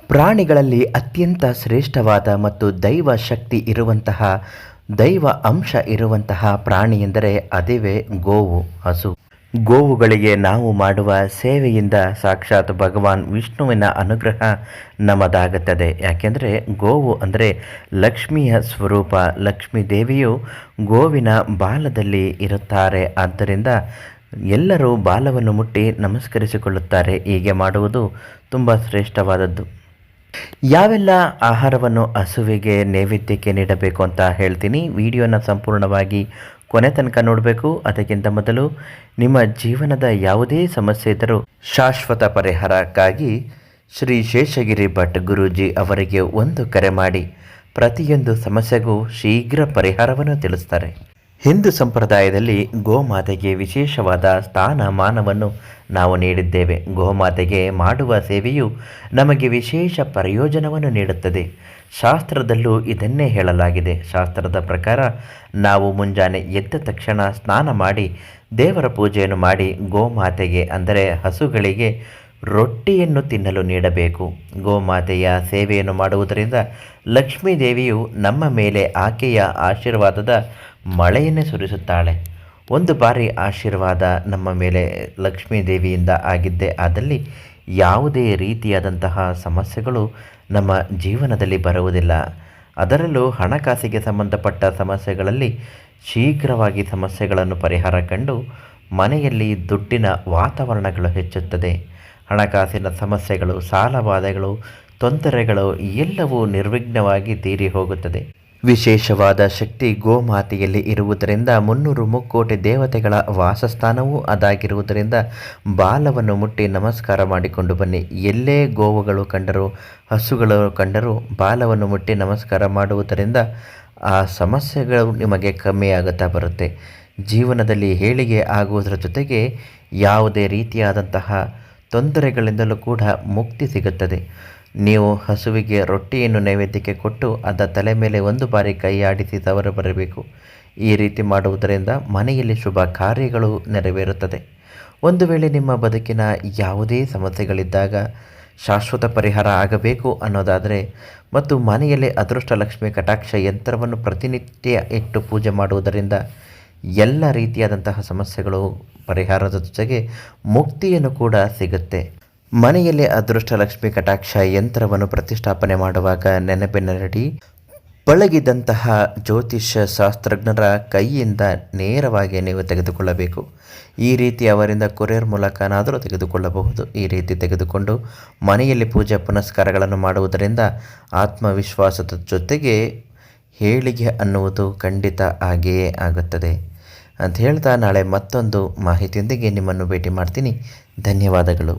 ಪ್ರಾಣಿಗಳಲ್ಲಿ ಅತ್ಯಂತ ಶ್ರೇಷ್ಠವಾದ ಮತ್ತು ದೈವ ಶಕ್ತಿ ಇರುವಂತಹ ದೈವ ಅಂಶ ಇರುವಂತಹ ಪ್ರಾಣಿ ಎಂದರೆ ಅದುವೇ ಗೋವು, ಹಸು. ಗೋವುಗಳಿಗೆ ನಾವು ಮಾಡುವ ಸೇವೆಯಿಂದ ಸಾಕ್ಷಾತ್ ಭಗವಾನ್ ವಿಷ್ಣುವಿನ ಅನುಗ್ರಹ ನಮ್ಮದಾಗುತ್ತದೆ. ಯಾಕೆಂದರೆ ಗೋವು ಅಂದರೆ ಲಕ್ಷ್ಮಿಯ ಸ್ವರೂಪ. ಲಕ್ಷ್ಮೀ ದೇವಿಯು ಗೋವಿನ ಬಾಲದಲ್ಲಿ ಇರುತ್ತಾರೆ. ಆದ್ದರಿಂದ ಎಲ್ಲರೂ ಬಾಲವನ್ನು ಮುಟ್ಟಿ ನಮಸ್ಕರಿಸಿಕೊಳ್ಳುತ್ತಾರೆ. ಹೀಗೆ ಮಾಡುವುದು ತುಂಬ ಶ್ರೇಷ್ಠವಾದದ್ದು. ಯಾವೆಲ್ಲ ಆಹಾರವನ್ನು ಹಸುವಿಗೆ ನೈವೇದ್ಯಕ್ಕೆ ನೀಡಬೇಕು ಅಂತ ಹೇಳ್ತೀನಿ. ವಿಡಿಯೋನ ಸಂಪೂರ್ಣವಾಗಿ ಕೊನೆ ತನಕ ನೋಡಬೇಕು. ಅದಕ್ಕಿಂತ ಮೊದಲು ನಿಮ್ಮ ಜೀವನದ ಯಾವುದೇ ಸಮಸ್ಯೆ ಇದ್ದರೂ ಶಾಶ್ವತ ಪರಿಹಾರಕ್ಕಾಗಿ ಶ್ರೀ ಶೇಷಗಿರಿ ಭಟ್ ಗುರೂಜಿ ಅವರಿಗೆ ಒಂದು ಕರೆ ಮಾಡಿ ಪ್ರತಿಯೊಂದು ಸಮಸ್ಯೆಗೂ ಶೀಘ್ರ ಪರಿಹಾರವನ್ನು ತಿಳಿಸ್ತಾರೆ. ಹಿಂದೂ ಸಂಪ್ರದಾಯದಲ್ಲಿ ಗೋಮಾತೆಗೆ ವಿಶೇಷವಾದ ಸ್ಥಾನಮಾನವನ್ನು ನಾವು ನೀಡಿದ್ದೇವೆ. ಗೋಮಾತೆಗೆ ಮಾಡುವ ಸೇವೆಯು ನಮಗೆ ವಿಶೇಷ ಪ್ರಯೋಜನವನ್ನು ನೀಡುತ್ತದೆ. ಶಾಸ್ತ್ರದಲ್ಲೂ ಇದನ್ನೇ ಹೇಳಲಾಗಿದೆ. ಶಾಸ್ತ್ರದ ಪ್ರಕಾರ ನಾವು ಮುಂಜಾನೆ ಎದ್ದ ತಕ್ಷಣ ಸ್ನಾನ ಮಾಡಿ ದೇವರ ಪೂಜೆಯನ್ನು ಮಾಡಿ ಗೋಮಾತೆಗೆ ಅಂದರೆ ಹಸುಗಳಿಗೆ ರೊಟ್ಟಿಯನ್ನು ತಿನ್ನಲು ನೀಡಬೇಕು. ಗೋಮಾತೆಯ ಸೇವೆಯನ್ನು ಮಾಡುವುದರಿಂದ ಲಕ್ಷ್ಮೀ ದೇವಿಯು ನಮ್ಮ ಮೇಲೆ ಆಕೆಯ ಆಶೀರ್ವಾದದ ಮಳೆಯನ್ನೇ ಸುರಿಸುತ್ತಾಳೆ. ಒಂದು ಬಾರಿ ಆಶೀರ್ವಾದ ನಮ್ಮ ಮೇಲೆ ಲಕ್ಷ್ಮೀ ದೇವಿಯಿಂದ ಆಗಿದ್ದೇ ಆದಲ್ಲಿ ಯಾವುದೇ ರೀತಿಯಾದಂತಹ ಸಮಸ್ಯೆಗಳು ನಮ್ಮ ಜೀವನದಲ್ಲಿ ಬರುವುದಿಲ್ಲ. ಅದರಲ್ಲೂ ಹಣಕಾಸಿಗೆ ಸಂಬಂಧಪಟ್ಟ ಸಮಸ್ಯೆಗಳಲ್ಲಿ ಶೀಘ್ರವಾಗಿ ಸಮಸ್ಯೆಗಳನ್ನು ಪರಿಹಾರ ಕಂಡು ಮನೆಯಲ್ಲಿ ದುಡ್ಡಿನ ವಾತಾವರಣಗಳು ಹೆಚ್ಚುತ್ತದೆ. ಹಣಕಾಸಿನ ಸಮಸ್ಯೆಗಳು, ಸಾಲಬಾಧೆಗಳು, ತೊಂದರೆಗಳು ಎಲ್ಲವೂ ನಿರ್ವಿಘ್ನವಾಗಿ ತೀರಿ ಹೋಗುತ್ತದೆ. ವಿಶೇಷವಾದ ಶಕ್ತಿ ಗೋಮಾತೆಯಲ್ಲಿ ಇರುವುದರಿಂದ 300 ಮುಕ್ಕೋಟಿ ದೇವತೆಗಳ ವಾಸಸ್ಥಾನವೂ ಅದಾಗಿರುವುದರಿಂದ ಬಾಲವನ್ನು ಮುಟ್ಟಿ ನಮಸ್ಕಾರ ಮಾಡಿಕೊಂಡು ಬನ್ನಿ. ಎಲ್ಲೇ ಗೋವುಗಳು ಕಂಡರೂ ಹಸುಗಳು ಕಂಡರೂ ಬಾಲವನ್ನು ಮುಟ್ಟಿ ನಮಸ್ಕಾರ ಮಾಡುವುದರಿಂದ ಆ ಸಮಸ್ಯೆಗಳು ನಿಮಗೆ ಕಮ್ಮಿಯಾಗುತ್ತಾ ಬರುತ್ತೆ. ಜೀವನದಲ್ಲಿ ಏಳಿಗೆ ಆಗುವುದರ ಜೊತೆಗೆ ಯಾವುದೇ ರೀತಿಯಾದಂತಹ ತೊಂದರೆಗಳಿಂದಲೂ ಕೂಡ ಮುಕ್ತಿ ಸಿಗುತ್ತದೆ. ನೀವು ಹಸುವಿಗೆ ರೊಟ್ಟಿಯನ್ನು ನೈವೇದ್ಯಕ್ಕೆ ಕೊಟ್ಟು ಅದರ ತಲೆ ಮೇಲೆ ಒಂದು ಬಾರಿ ಕೈ ಆಡಿಸಿ ತವರು ಬರಬೇಕು. ಈ ರೀತಿ ಮಾಡುವುದರಿಂದ ಮನೆಯಲ್ಲಿ ಶುಭ ಕಾರ್ಯಗಳು ನೆರವೇರುತ್ತದೆ. ಒಂದು ವೇಳೆ ನಿಮ್ಮ ಬದುಕಿನ ಯಾವುದೇ ಸಮಸ್ಯೆಗಳಿದ್ದಾಗ ಶಾಶ್ವತ ಪರಿಹಾರ ಆಗಬೇಕು ಅನ್ನೋದಾದರೆ ಮತ್ತು ಮನೆಯಲ್ಲಿ ಅದೃಷ್ಟ ಲಕ್ಷ್ಮಿ ಕಟಾಕ್ಷ ಯಂತ್ರವನ್ನು ಪ್ರತಿನಿತ್ಯ ಇಟ್ಟು ಪೂಜೆ ಮಾಡುವುದರಿಂದ ಎಲ್ಲ ರೀತಿಯಾದಂತಹ ಸಮಸ್ಯೆಗಳು ಪರಿಹಾರದ ಜೊತೆಗೆ ಮುಕ್ತಿಯನ್ನು ಕೂಡ ಸಿಗುತ್ತೆ. ಮನೆಯಲ್ಲಿ ಅದೃಷ್ಟ ಲಕ್ಷ್ಮಿ ಕಟಾಕ್ಷ ಯಂತ್ರವನ್ನು ಪ್ರತಿಷ್ಠಾಪನೆ ಮಾಡುವಾಗ ನೆನಪಿನಡಿ ಪಳಗಿದಂತಹ ಜ್ಯೋತಿಷ್ಯ ಶಾಸ್ತ್ರಜ್ಞರ ಕೈಯಿಂದ ನೇರವಾಗಿ ನೀವು ತೆಗೆದುಕೊಳ್ಳಬೇಕು. ಈ ರೀತಿ ಅವರಿಂದ ಕೊರಿಯರ್ ಮೂಲಕನಾದರೂ ತೆಗೆದುಕೊಳ್ಳಬಹುದು. ಈ ರೀತಿ ತೆಗೆದುಕೊಂಡು ಮನೆಯಲ್ಲಿ ಪೂಜೆ ಪುನಸ್ಕಾರಗಳನ್ನು ಮಾಡುವುದರಿಂದ ಆತ್ಮವಿಶ್ವಾಸದ ಜೊತೆಗೆ ಏಳಿಗೆ ಅನ್ನುವುದು ಖಂಡಿತ ಹಾಗೆಯೇ ಆಗುತ್ತದೆ ಅಂತ ಹೇಳ್ತಾ ನಾಳೆ ಮತ್ತೊಂದು ಮಾಹಿತಿಯೊಂದಿಗೆ ನಿಮ್ಮನ್ನು ಭೇಟಿ ಮಾಡ್ತೀನಿ. ಧನ್ಯವಾದಗಳು.